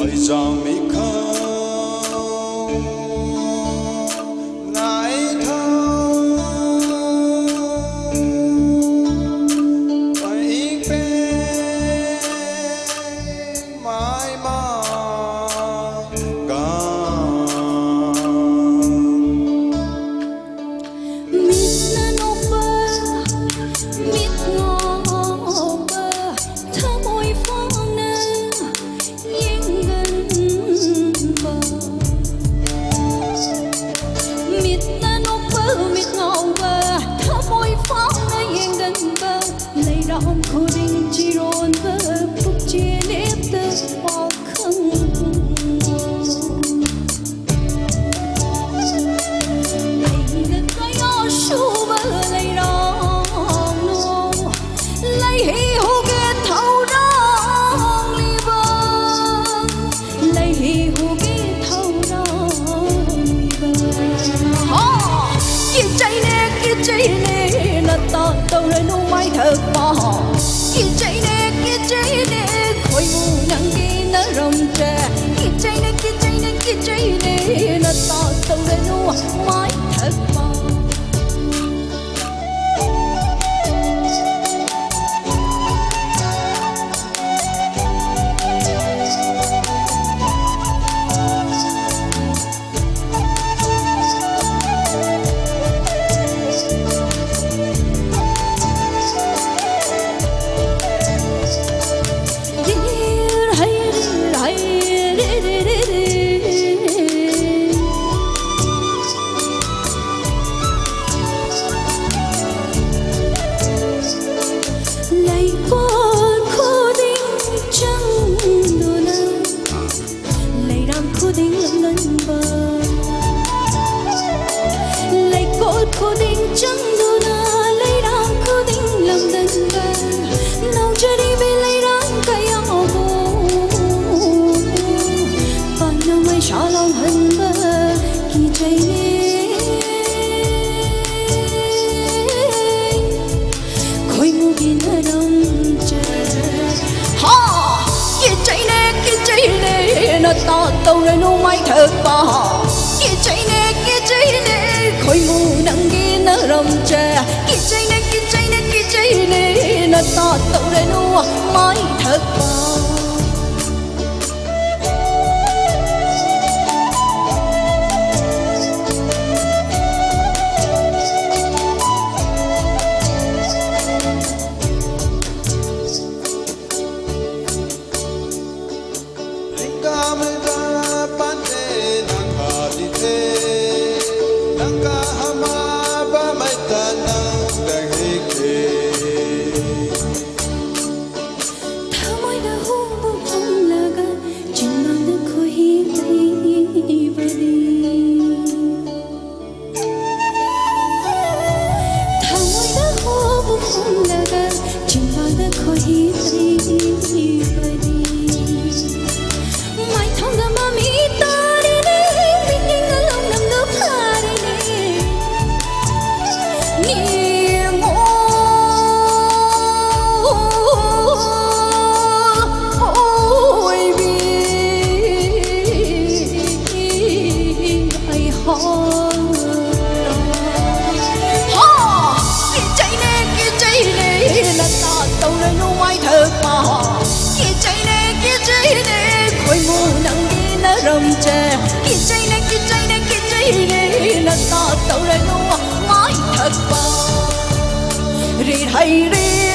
thời gian mi không ngại thâu vậy bên mãi mãi càng Om koding chiron ba pukche lepte pakhang ai ga kaya shuba lai rong no lai hi ho ge thau rong li ba lai hi ho ge thau rong li ba ha ki chai ne na ta tau lai no mai thật bỏ kia chạy nè khôi mù nắng kia nó rồng trà kia chạy nè nó to tàu để nua mái thật bỏ cô đinh trắng đô na lấy đam cô đinh làm đần ba nào cho đi bên lấy đam cây ao bù còn nào mai xả lòng hận ba khi chạy nè khôi mù kia nó đông trời ha kia chạy nè nó to tàu rồi nó mai thật bỏ kia chạy nè khôi mù nắng kia nó rồng trà kia chạy nè nó to tàu để nua mái thật bao khôi mù nắng kia nó rồng trà kia chạy nè nó to tàu để nua mái thật bao ri hay ri